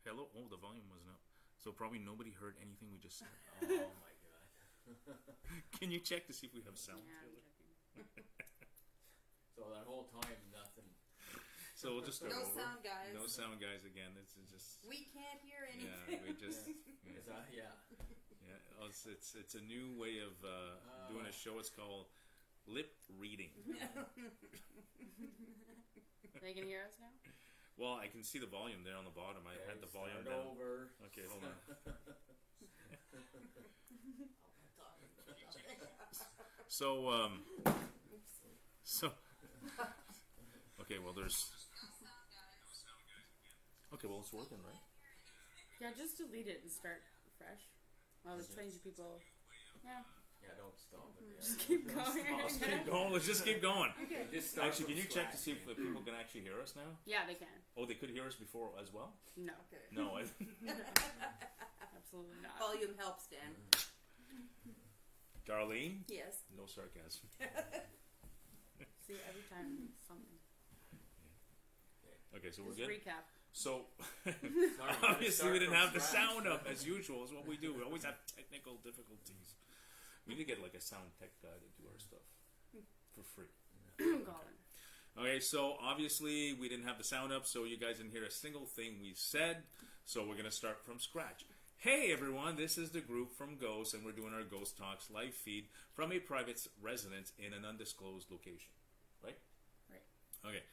Hello? Oh, the volume wasn't up. So probably nobody heard anything we just said. Oh my god. Can you check to see if we have sound, Yeah, I'm Taylor? checking. So that whole time, nothing. So we'll just start No over. sound, guys. No sound, guys. Again, it's just We can't hear anything. yeah. We just Is that, yeah. yeah. It's a new way of doing a show. It's called lip reading. They can hear us now? Well, I can see the volume there on the bottom. I had the volume Start down. over. Okay, hold on. So so okay. Well, there's okay. Well, it's working, right? Yeah, just delete it and start fresh. I was trying to people. Yeah, Yeah, don't stop it. Yeah. just keep going. Let's keep going. Let's just keep going. Okay. Just start Actually, from can you check to scratch, see if man. the people can actually hear us now? Yeah, they can. Oh, they could hear us before as well. No, Okay. No, absolutely not. Volume helps, Dan. Darlene. Yes. No sarcasm. See, every time something. Okay, so we're Just good. recap. So Sorry, obviously start we didn't from have the scratch. sound up as usual. Is what we do. We always have technical difficulties. We need to get like a sound tech guy to do our stuff for free. Colin. Okay, so obviously we didn't have the sound up, so you guys didn't hear a single thing we said. So we're gonna start from scratch. Hey everyone, this is the group from G.H.O.S.T, and we're doing our G.H.O.S.T Talks live feed from a private residence in an undisclosed location. Right? Right. Okay.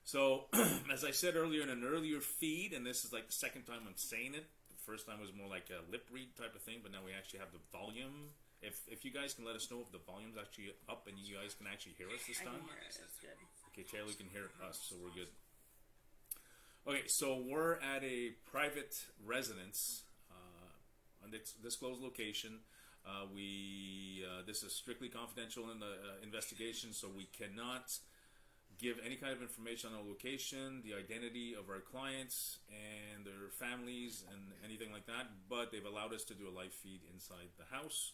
So, as I said earlier in an earlier feed, and this is like the second time I'm saying it. The first time was more like a lip read type of thing, but now we actually have the volume. If you guys can let us know if the volume's actually up and you guys can actually hear us this I time. can hear it. It's good. Okay, Taylor can hear us, so we're good. Okay, so we're at a private residence, on this disclosed location. This is strictly confidential in the investigation, so we cannot give any kind of information on the location, the identity of our clients and their families and anything like that, but they've allowed us to do a live feed inside the house.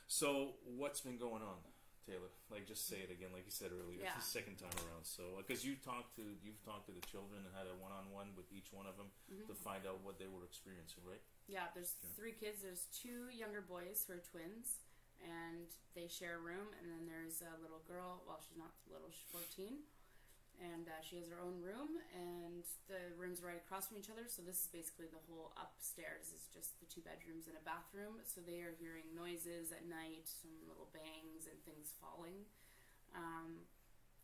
So what's been going on, Taylor? Like, just say it again, like you said earlier. Yeah. It's the second time around. So, because you've talked to the children and had a one-on-one with each one of them to find out what they were experiencing, right? Yeah, there's 3 kids. There's 2 younger boys who are twins, and they share a room. And then there's a little girl. Well, she's not little. She's 14, and she has her own room. And the rooms are right across from each other. So this is basically the whole upstairs is just the 2 bedrooms and a bathroom. So they are hearing noises at night, some little bangs and things falling.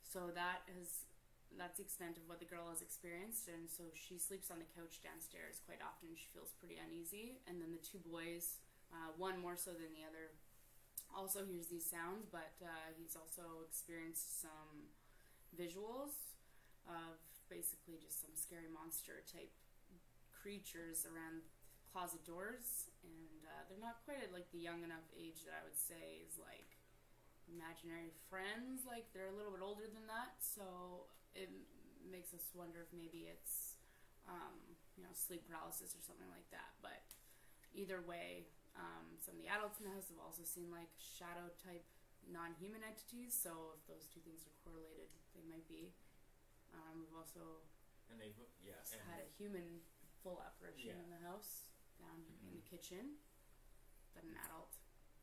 So that's the extent of what the girl has experienced, and so she sleeps on the couch downstairs quite often. She feels pretty uneasy, and then the 2 boys, one more so than the other, also hears these sounds, but he's also experienced some visuals of basically just some scary monster type creatures around closet doors, and they're not quite at like the young enough age that I would say is like imaginary friends. Like, they're a little bit older than that, so it makes us wonder if maybe it's sleep paralysis or something like that. But either way, some of the adults in the house have also seen like shadow type non-human entities, so if those 2 things are correlated, they might be. We've also And they, yeah, and had a human full apparition in the house down in the kitchen that an adult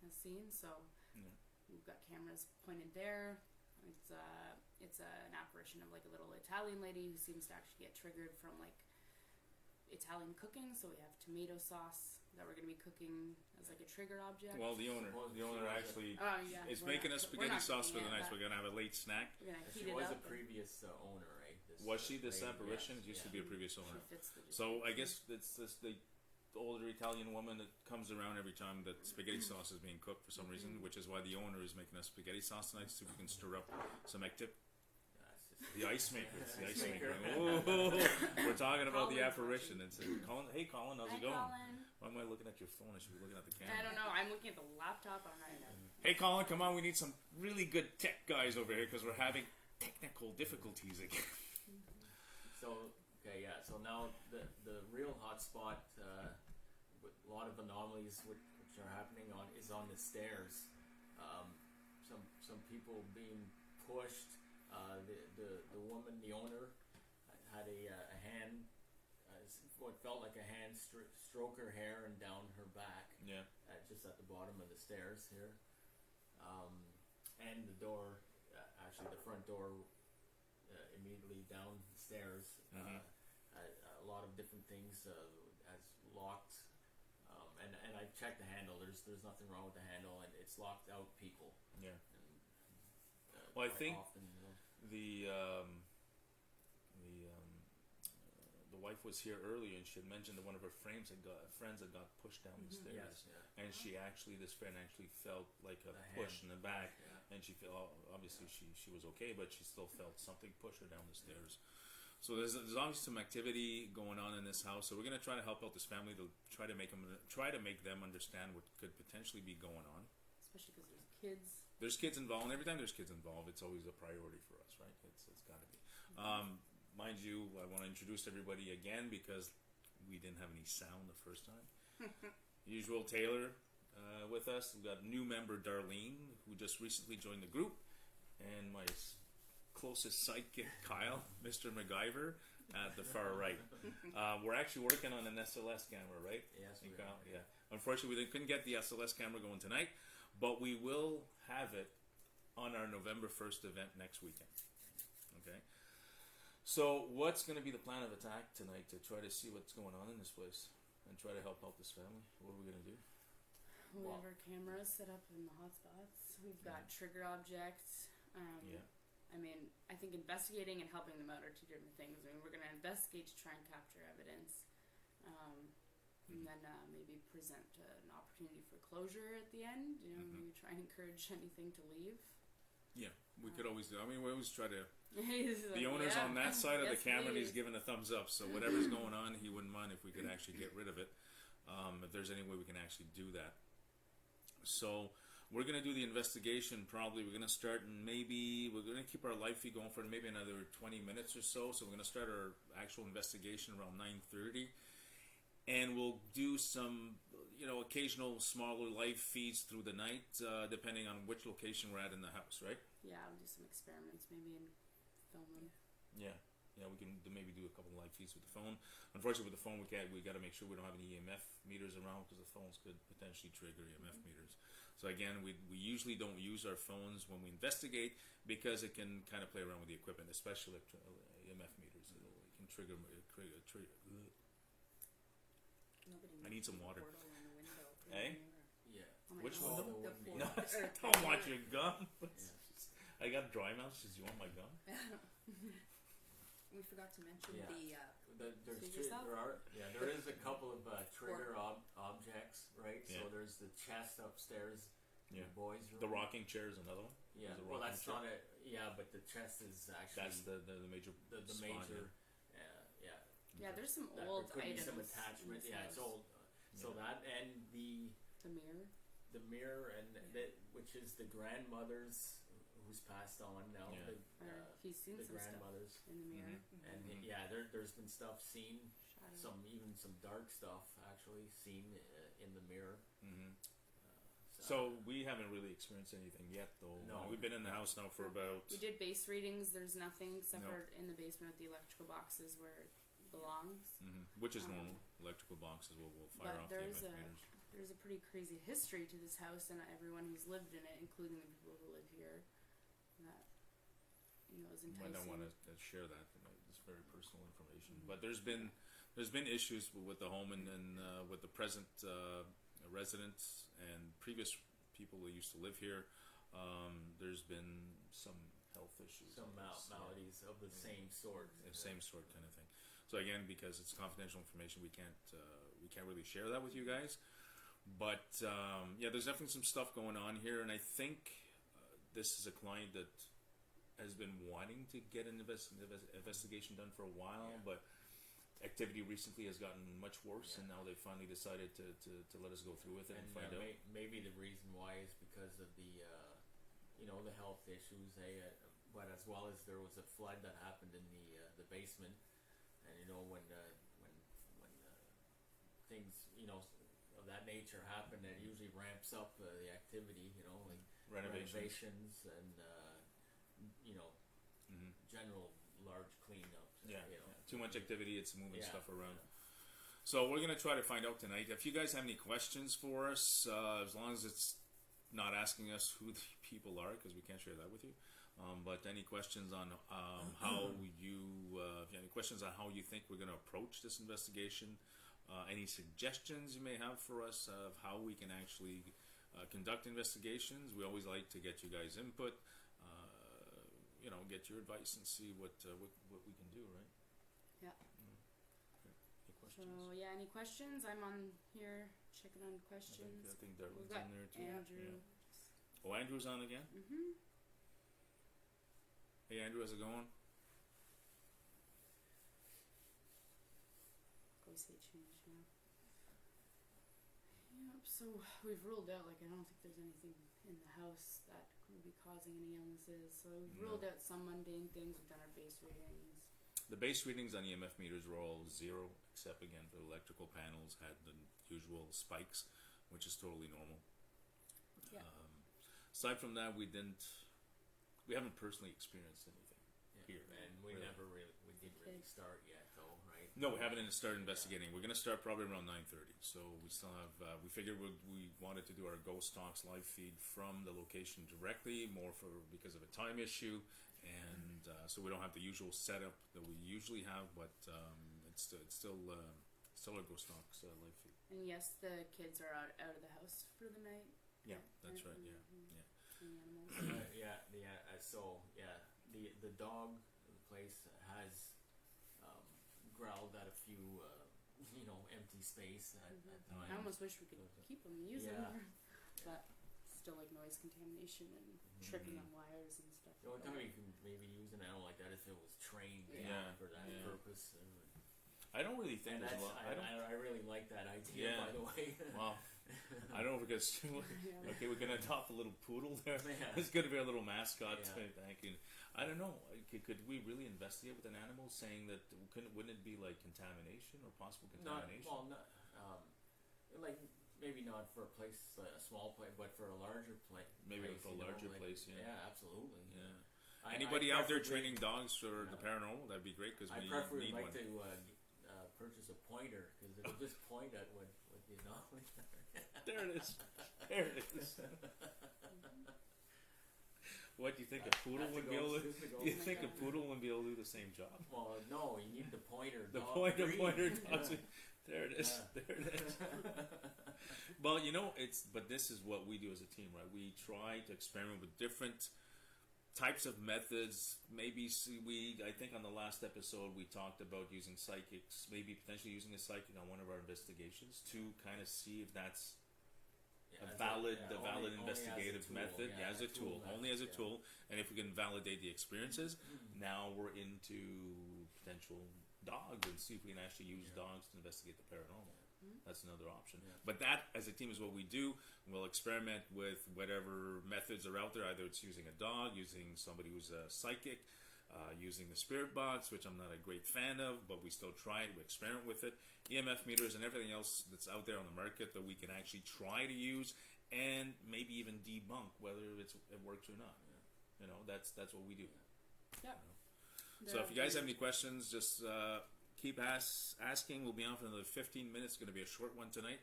has seen, so we've got cameras pointed there. It's an apparition of like a little Italian lady who seems to actually get triggered from like Italian cooking. So we have tomato sauce that we're going to be cooking as like a trigger object. Well, the owner actually Oh yeah, is we're making not- us we're spaghetti not sauce for cooking the it, night. So but we're gonna have a late snack. We're going to heat she it was up. a previous owner, right? This Was she this lady, apparition? yes, It used to yeah. be a previous owner. She fits the So I guess it's the older Italian woman that comes around every time that spaghetti sauce is being cooked for some reason, which is why the owner is making us spaghetti sauce tonight, so we can stir up some active. Yeah, it's just- The ice maker. It's the ice maker. maker. Oh, we're talking about the Colin's apparition. It's Colin. Hey, Colin, how's Hi, it going? Colin. Why am I looking at your phone? I should be looking at the I camera. don't know. I'm looking at the laptop on right now. Hey, Colin, come on. We need some really good tech guys over here because we're having technical difficulties again. So okay, yeah. So now the real hot spot with a lot of anomalies which are happening is on the stairs. Some people being pushed. The woman, the owner, had a hand. what felt like a hand stroke her hair and down her back. Yeah. Just at the bottom of the stairs here, and the door, actually the front door, immediately downstairs. A lot of different things as locked, and I checked the handle. There's nothing wrong with the handle, and it's locked out people. Yeah. And, Well, I quite think often, the wife was here earlier, and she had mentioned that one of her friends had got pushed down the stairs, yes, yeah. and this friend actually felt like a The push hand. in the back, Yeah. and she felt obviously she was okay, but she still felt something push her down the stairs. So there's obviously some activity going on in this house. So we're gonna try to help out this family to try to make them understand what could potentially be going on. Especially because there's kids. There's kids involved, and every time there's kids involved, it's always a priority for us, right? It's got to be. Mind you, I want to introduce everybody again because we didn't have any sound the first time. Usual Taylor with us. We've got new member Darlene, who just recently joined the group, and my closest sidekick Kyle, Mr. MacGyver, at the far right. We're actually working on an SLS camera, right? Yes, we Kyle? are. Yeah. Unfortunately, we couldn't get the SLS camera going tonight, but we will have it on our November 1st event next weekend. Okay. So, what's going to be the plan of attack tonight to try to see what's going on in this place and try to help out this family? What are we going to do? We have our cameras set up in the hotspots. We've got trigger objects. Yeah. I mean, I think investigating and helping them out are two different things. I mean, we're going to investigate to try and capture evidence, and then maybe present an opportunity for closure at the end. You know, maybe try and encourage anything to leave. Yeah, we could always do. I mean, we always try to. He's The like, owner's yeah. on that side of the Yes, camera, and he's please. giving a thumbs up. So whatever's going on, he wouldn't mind if we could actually get rid of it. If there's any way we can actually do that. So we're going to do the investigation. Probably we're going to start, and maybe we're going to keep our live feed going for maybe another 20 minutes or so. So we're going to start our actual investigation around 9:30, and we'll do some, occasional smaller live feeds through the night, depending on which location we're at in the house, right? Yeah, we'll do some experiments maybe and film them. Yeah, we can maybe do a couple of live feeds with the phone. Unfortunately, with the phone, we got to make sure we don't have any EMF meters around because the phones could potentially trigger EMF meters. So again, we usually don't use our phones when we investigate because it can kind of play around with the equipment, especially EMF meters. It can trigger. Nobody I need some mentioned water. the portal in the window. Eh? Yeah. Oh my Which God. one? The No, portal. don't want your gum. Yeah. I got dry mouth. Says you want my gum? We forgot to mention Yeah. the There is a couple of trigger objects, right? Yeah. So there's the chest upstairs, Yeah. the boys' room. The rocking chair is another one. Yeah, There's a well, rocking that's chair. not a. Yeah, but the chest is actually That's the major. the spot, major. yeah. Yeah, there's some That old there could items. be some in attachment. this Yeah, it's house. old. So that and the mirror. and which is the grandmother's who's passed on now. Yeah. He's seen The some stuff grandmother's. in the mirror. And there's been stuff seen, Shadow. even some dark stuff actually seen in the mirror. So we haven't really experienced anything yet, though. No. We've been in the house now for about. We did base readings. There's nothing except for in the basement with the electrical boxes where it belongs. Which is normal. Electrical boxes will fire But off the there's EMF a meters. there's a pretty crazy history to this house and everyone who's lived in it, including the people who live here. That is You enticing. might not want to share that. It's very personal information. But there's been issues with the home and with the present residents and previous people who used to live here. There's been some health issues, Some maladies of the same sort. same sort kind of thing. So again, because it's confidential information, we can't really share that with you guys. But there's definitely some stuff going on here, and I think this is a client that has been wanting to get an investigation done for a while, but activity recently has gotten much worse, and now they finally decided to let us go through with it and find out. Maybe the reason why is because of the the health issues, but as well as there was a flood that happened in the basement, and when things of that nature happen, it usually ramps up the activity, like renovations and general large cleanup. Too much activity, it's moving stuff around. So we're gonna try to find out tonight. If you guys have any questions for us, as long as it's not asking us who the people are, because we can't share that with you. But any questions on how you, if you have any questions on how you think we're going to approach this investigation, any suggestions you may have for us of how we can actually conduct investigations, we always like to get you guys' input, get your advice and see what we can do, right? Yeah. Okay. Any So questions? yeah, any questions? I'm on here checking on questions. I think Darlene's We've got in there too. Andrew. Yeah. Oh, Andrew's on again? Mm-hmm. Hey, Andrew, how's it going? Always hate change now. Yep. So we've ruled out, like, I don't think there's anything in the house that would be causing any illnesses. So we've ruled out some mundane things. We've done our base readings. The base readings on EMF meters were all 0, except again for the electrical panels had the usual spikes, which is totally normal. Yeah. Aside from that, we haven't personally experienced anything here. And we didn't really start yet, though, right? No, we haven't even started investigating. We're going to start probably around 9:30. So we still have. We figured we wanted to do our Ghost Talks live feed from the location directly, more because of a time issue, and so we don't have the usual setup that we usually have. But it's still a Ghost Talks live feed. And yes, the kids are out of the house for the night. Yeah, that's right. Yeah, Mhm. yeah. And the animals. The dog, the place has growled at a few, empty space at times. I almost wish we could keep them and use Yeah. them, but still like noise contamination and tripping on wires and stuff. The only like time that. you can maybe use an animal like that if it was trained Yeah. for that Yeah. purpose. I don't really think And there's that's, a lot. I really like that idea, Yeah. by the way. Well, I don't know if it's Yeah. okay. We're gonna adopt a little poodle there. Yeah. It's gonna be our little mascot. Yeah. Thank you. I don't know. Could we really investigate with an animal, saying that wouldn't it be like contamination or possible contamination? Like maybe not for a place, a small place, but for a larger place. Maybe for a larger place. Yeah. Yeah, absolutely. Yeah. I Anybody out there preferably- training dogs for the Yeah. paranormal? That'd be great because I we preferably need like one. to purchase a pointer because it'll just point at what you know. There it is. There it is. What do you think a poodle That's would a be able to? ghost. This is a Do you ghost. think a poodle would be able to do the same job? Well, no, you need the pointer. The dog pointer breed. dogs. Yeah. There it is. Yeah. There it is. Well, but this is what we do as a team, right? We try to experiment with different types of methods. Maybe I think on the last episode we talked about using psychics, maybe potentially using a psychic on one of our investigations to kind of see if that's Yeah, a valid only investigative as a tool, method. yeah, As a tool, only as a tool. And if we can validate the experiences, now we're into potential dogs and see if we can actually use dogs to investigate the paranormal. That's another option. Yeah. But that, as a team, is what we do. We'll experiment with whatever methods are out there. Either it's using a dog, using somebody who's a psychic, using the spirit box, which I'm not a great fan of, but we still try it. We experiment with it. EMF meters and everything else that's out there on the market that we can actually try to use and maybe even debunk whether it works or not. Yeah. That's what we do. Yep. So if you guys have any questions, just keep asking. We'll be on for another 15 minutes. It's going to be a short one tonight,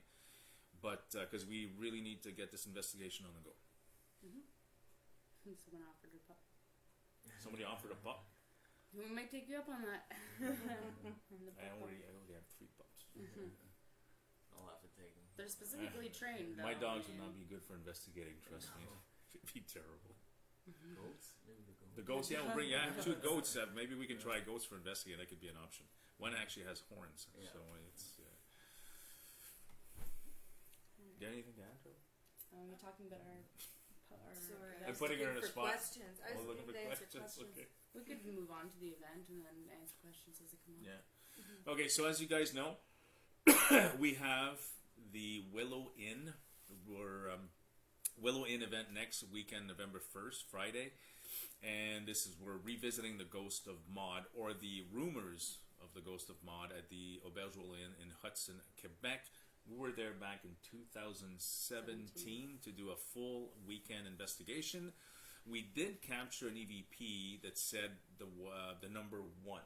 but because we really need to get this investigation on the go. Someone offered her pup. Somebody offered a pup. We might take you up on that. On the I pup already one. have 3 pups. I'll have to take them. They're specifically trained. My though, dogs would and- not be good for investigating. Trust me, it'd be terrible. Goats? Maybe the goats. The goats, yeah, we'll bring. I have 2 goats. Maybe we can try goats for investigating. That could be an option. One actually has horns, Yeah. so it's. Got anything to add, Joe? We're talking about our Sorry, I'm I was putting her looking in a for spot. questions. I was Looking looking for to answer questions. questions. Okay. We could move on to the event and then answer questions as they come up. Yeah. Okay, so as you guys know, we have the Willow Inn. Willow Inn event next weekend, November 1st, Friday. And we're revisiting the Ghost of Maud, or the rumors of the Ghost of Maud at the Auberge Inn in Hudson, Quebec. We were there back in 2017 to do a full weekend investigation. We did capture an EVP that said the number 1.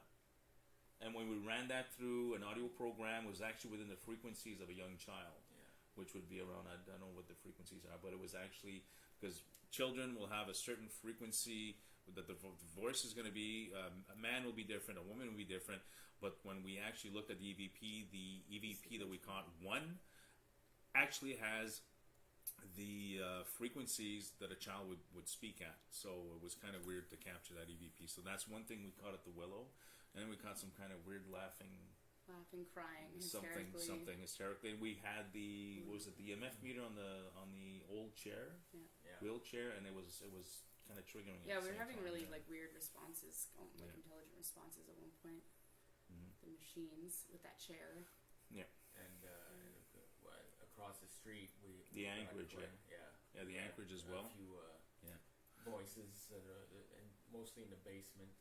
And when we ran that through an audio program, it was actually within the frequencies of a young child, which would be around, I don't know what the frequencies are, but it was actually, because children will have a certain frequency that the voice is going to be, a man will be different, a woman will be different, but when we actually looked at the EVP that we caught, one actually has the frequencies that a child would speak at. So it was kind of weird to capture that EVP. So that's one thing we caught at the Willow. And then we caught some kind of weird laughing, crying, something hysterically. And we had the, what was it, the EMF meter on the old chair, wheelchair, and it was kind of triggering. Yeah, we were having really like weird responses, like intelligent responses at one point. The machines with that chair. Yeah. And across the street, the Anchorage, the Anchorage as well. A few voices that are, and mostly in the basement.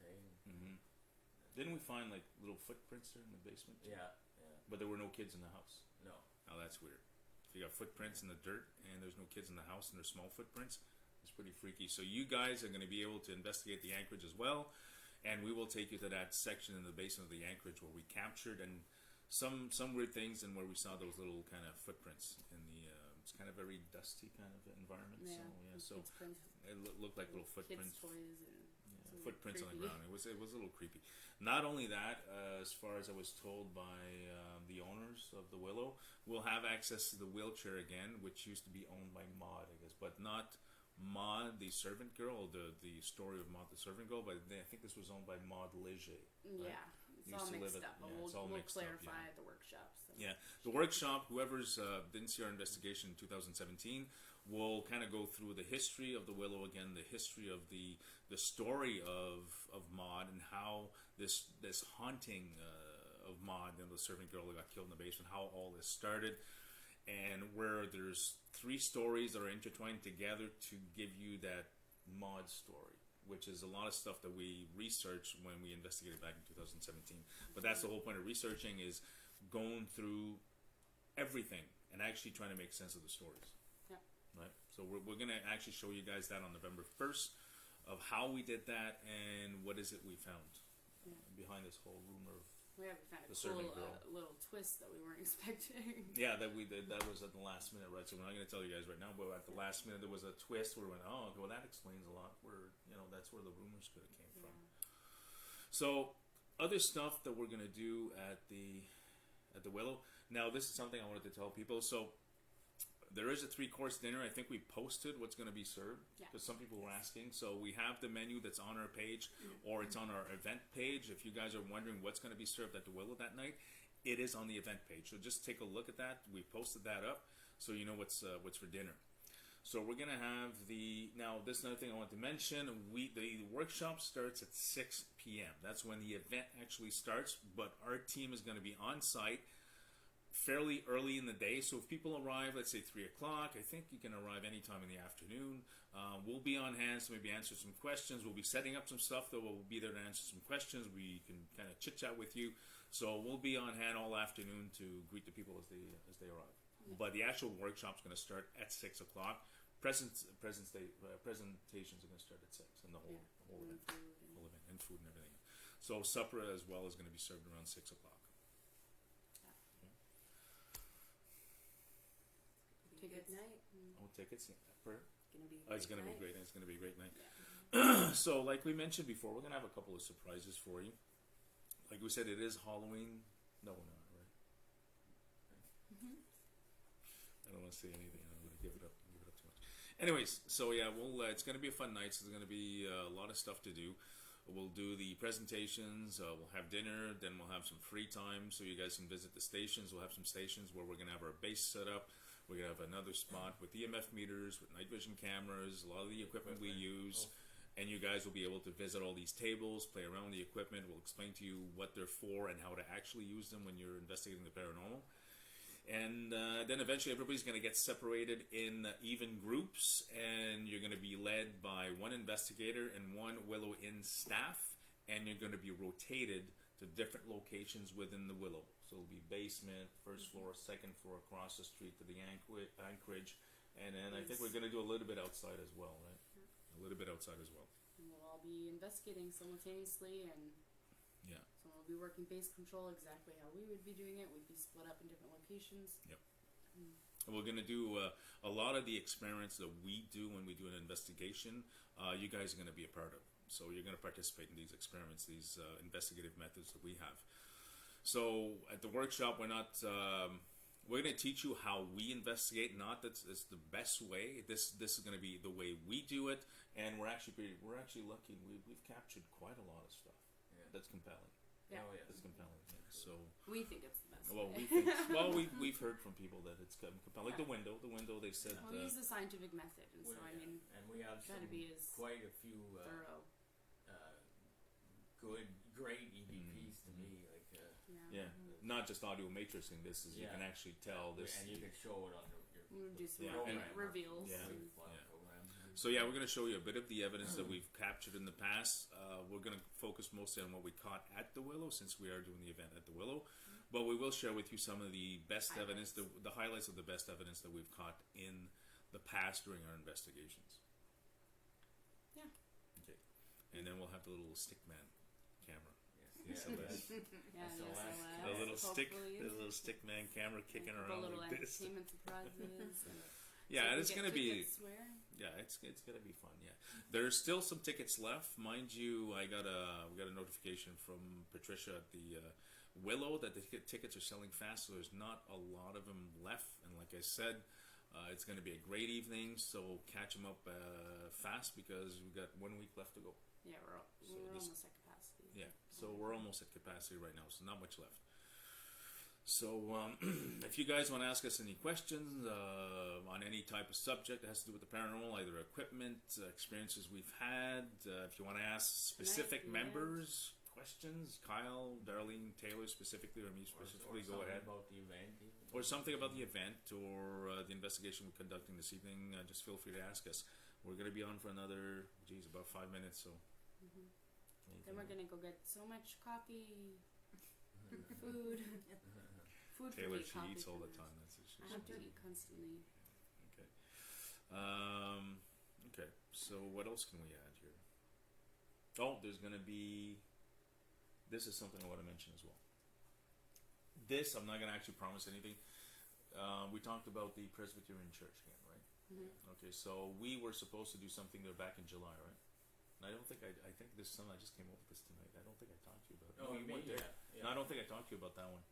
Didn't we find like little footprints there in the basement? Yeah. But there were no kids in the house. No. Oh, that's weird. If you got footprints in the dirt and there's no kids in the house and there's small footprints, it's pretty freaky. So you guys are going to be able to investigate the Anchorage as well, and we will take you to that section in the basement of the Anchorage where we captured and some weird things, and where we saw those little kind of footprints in the. It's kind of very dusty kind of environment. So it looked like little footprints. Kids' toys and footprints on the ground. It was a little creepy. Not only that, as far as I was told by the owners of the Willow, we'll have access to the wheelchair again, which used to be owned by Maud, I guess, but not Maud, the servant girl, the story of Maud, the servant girl, but I think this was owned by Maud Leger. Right? Yeah, it's all mixed up. We'll clarify at the workshop. So. Yeah, the workshop, whoever's didn't see our investigation in 2017, will kind of go through the history of the Willow again, the history of the story of Maud, and how this haunting of Maud and the servant girl that got killed in the basement, how all this started, and where there's 3 stories that are intertwined together to give you that Maud story, which is a lot of stuff that we researched when we investigated back in 2017. But that's the whole point of researching, is going through everything and actually trying to make sense of the stories. Yeah. Right? So we're going to actually show you guys that on November 1st of how we did that and what is it we found behind this whole rumor of we found a the cool servant girl. Little twist that we weren't expecting. Yeah, that we did. That was at the last minute, right? So we're not going to tell you guys right now, but at the last minute there was a twist where we went, oh, well, that explains a lot. Where that's where the rumors could have came from. So other stuff that we're going to do at the Willow. Now this is something I wanted to tell people. So there is a 3-course dinner. I think we posted what's going to be served because some people were asking. So we have the menu that's on our page, or it's on our event page. If you guys are wondering what's going to be served at the Willow that night, it is on the event page. So just take a look at that. We posted that up, so you know what's for dinner. So we're going to have now this is another thing I want to mention. The workshop starts at 6 p.m. That's when the event actually starts, but our team is going to be on site fairly early in the day. So if people arrive, let's say 3 o'clock, I think you can arrive anytime in the afternoon. We'll be on hand to maybe answer some questions. We'll be setting up some stuff that will be there to answer some questions. We can kind of chit chat with you. So we'll be on hand all afternoon to greet the people as they arrive. But the actual workshop's going to start at 6 o'clock. Presentations are going to start at 6, and the whole event, and food and everything. So supper as well is going to be served around 6 o'clock. Good night. Oh, tickets. It's going to be great. It's going to be a great night. Yeah. So, like we mentioned before, we're going to have a couple of surprises for you. Like we said, it is Halloween. No, we're not, right? I don't want to say anything. I'm going to give it up too much. Anyways, so yeah, it's going to be a fun night. So there's going to be a lot of stuff to do. We'll do the presentations. We'll have dinner. Then we'll have some free time, so you guys can visit the stations. We'll have some stations where we're going to have our base set up. We're going to have another spot with EMF meters, with night vision cameras, a lot of the equipment we use. And you guys will be able to visit all these tables, play around with the equipment. We'll explain to you what they're for and how to actually use them when you're investigating the paranormal. And then eventually everybody's going to get separated in even groups, and you're going to be led by one investigator and one Willow Inn staff, and you're going to be rotated to different locations within the Willow. So it'll be basement, first floor, second floor, across the street to the Anchorage, and then I think we're going to do a little bit outside as well, right? A little bit outside as well. And we'll all be investigating simultaneously, and yeah. So Someone will be working base control exactly how we would be doing it. We'd be split up in different locations. Yep. We're going to do a lot of the experiments that we do when we do an investigation. You guys are going to be a part of. So you're going to participate in these experiments, these investigative methods that we have. So at the workshop, we're not. We're going to teach you how we investigate. Not that it's the best way. This is going to be the way we do it, and we're actually lucky. We've captured quite a lot of stuff. Yeah. That's compelling. Yeah. Oh, yeah. That's compelling. Yeah. So. We think it's the best. Well, way. we've heard from people that it's compelling. Like the window, they said. Well, we use the scientific method, and so I mean, and we have try to be as quite a few thorough. great EVPs to me. Like yeah, not just audio matrixing. This is you can actually tell this, and you can show it on your We'll do some program. reveals. Yeah. and- Program. So yeah, we're going to show you a bit of the evidence that we've captured in the past. We're going to focus mostly on what we caught at the Willow, since we are doing the event at the Willow. But we will share with you some of the best evidence, the highlights of the best evidence that we've caught in the past during our investigations. Yeah. Okay. And then we'll have the little stickman camera. Yes. SLS. Yeah, SLS. SLS, The little hopefully. stickman camera kicking A around little like this. entertainment surprises. And Yeah, so it's going to be. tickets where? Yeah, it's gonna be fun. Yeah, there's still some tickets left, mind you. We got a notification from Patricia at the Willow that the tickets are selling fast, so there's not a lot of them left. And like I said, it's going to be a great evening, so catch them up fast because we got 1 week left to go. Yeah, we're almost at capacity. Yeah, so we're almost at capacity right now, so not much left. So if you guys want to ask us any questions on any type of subject that has to do with the paranormal, either equipment, experiences we've had, if you want to ask specific members questions, Kyle, Darlene, Taylor specifically, or me specifically, go ahead. About the event, Or something about the event or the investigation we're conducting this evening, just feel free to ask us. We're going to be on for another, about 5 minutes. So. Then we're going to go get so much coffee and food. Food for Taylor, me, she coffee eats all for the me. time. That's what she I have to eat constantly. Okay. Okay. So what else can we add here? Oh, there's going to be. This is something I want to mention as well. This, I'm not going to actually promise anything. We talked about the Presbyterian Church again, right? Mm-hmm. Okay, so we were supposed to do something there back in July, right? And I don't think I think this son, I just came up with this tonight. I don't think I talked to you about it. Oh, you me, weren't there. yeah. No, I don't think I talked to you about that one.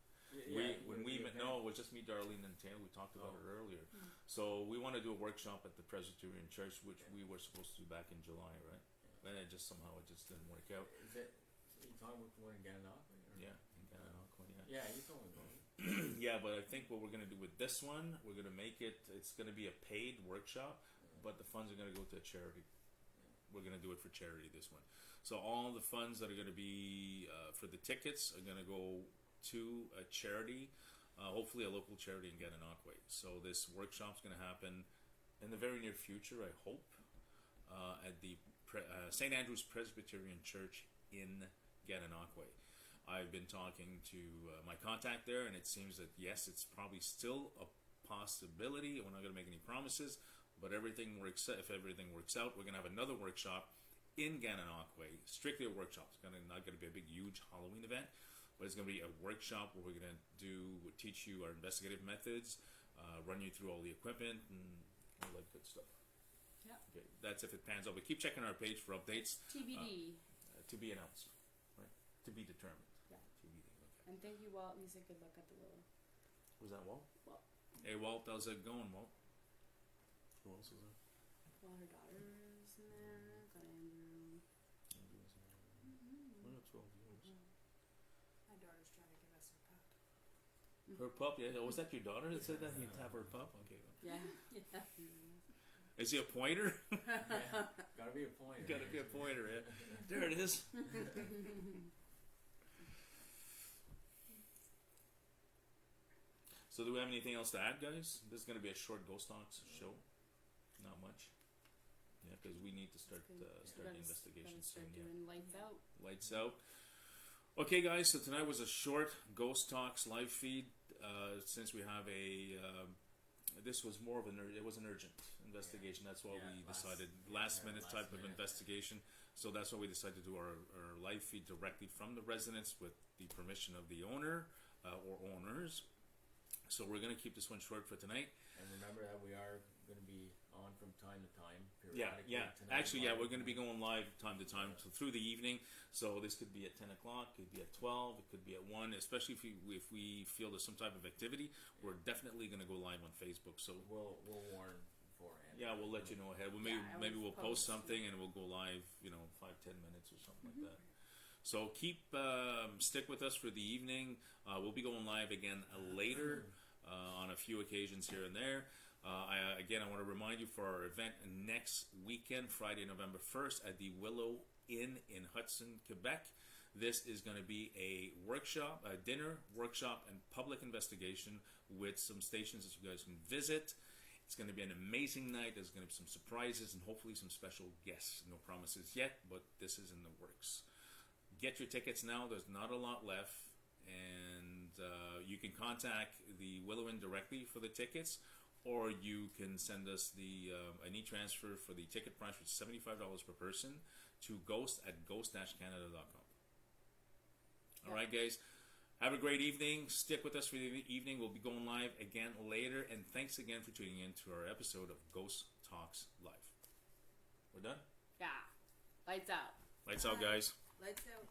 When we met, no, it was just me, Darlene, and Taylor. We talked about it earlier. So we want to do a workshop at the Presbyterian Church, which we were supposed to do back in July, right? And it just somehow it just didn't work out. Is it? You talking about the one in Gananoque? Yeah, in Gananoque, yeah. Yeah, you told me about it. Yeah, but I think what we're going to do with this one, we're going to make it. It's going to be a paid workshop, but the funds are going to go to a charity. We're going to do it for charity. This one. So all the funds that are going to be for the tickets are going to go to a charity. Hopefully a local charity in Gananoque. So this workshop's going to happen in the very near future, I hope, at the St. Andrew's Presbyterian Church in Gananoque. I've been talking to my contact there, and it seems that yes, it's probably still a possibility. We're not going to make any promises, but if everything works out, we're going to have another workshop in Gananoque, strictly a workshop. It's not going to be a big, huge Halloween event. But it's going to be a workshop where we're going to teach you our investigative methods, run you through all the equipment, and all that good stuff. Yeah. Okay, that's if it pans out. But keep checking our page for updates. TBD. To be announced, right? To be determined. Yeah. TBD. Okay. And thank you, Walt. And he said good luck at the Willow. Was that Walt? Walt. Hey, Walt, how's it going, Walt? Who else is there? Well, her daughter's in there. Got Andrew. We're at 12 viewers. My daughter's trying to give us her pup. Her pup, yeah. Was that your daughter that said that? You'd have her pup? Okay. Yeah. Is he a pointer? Yeah, gotta be a pointer. Gotta be a pointer, yeah. There it is. So do we have anything else to add, guys? This is going to be a short Ghost Talks show. Not much. Yeah, because we need to start the investigation soon. Start Yeah. doing lights out. Lights out. Okay, guys. So tonight was a short Ghost Talks live feed. Since we have a this was more of it was an urgent investigation. That's why we decided last minute type of investigation. So that's why we decided to do our live feed directly from the residence with the permission of the owner or owners. So we're going to keep this one short for tonight. And remember that we are going to be on from time to time. Yeah. Tonight, Actually, we're going to be going live time to time through the evening. So this could be at 10 o'clock, could be at 12, it could be at 1. Especially if we feel there's some type of activity, we're definitely going to go live on Facebook. So we'll warn beforehand. Yeah, we'll let you know ahead. Maybe we'll post something and we'll go live. 5-10 minutes or something like that. So stick with us for the evening. We'll be going live again later on a few occasions here and there. I want to remind you for our event next weekend, Friday, November 1st at the Willow Inn in Hudson, Quebec. This is going to be a workshop, a dinner, workshop, and public investigation with some stations that you guys can visit. It's going to be an amazing night. There's going to be some surprises and hopefully some special guests. No promises yet, but this is in the works. Get your tickets now. There's not a lot left. And you can contact the Willow Inn directly for the tickets, or you can send us an e-transfer for the ticket price, which is $75 per person, to ghost@ghost-canada.com. All right, guys. Have a great evening. Stick with us for the evening. We'll be going live again later. And thanks again for tuning in to our episode of Ghost Talks Live. We're done? Yeah. Lights out. Lights out, guys. Lights out.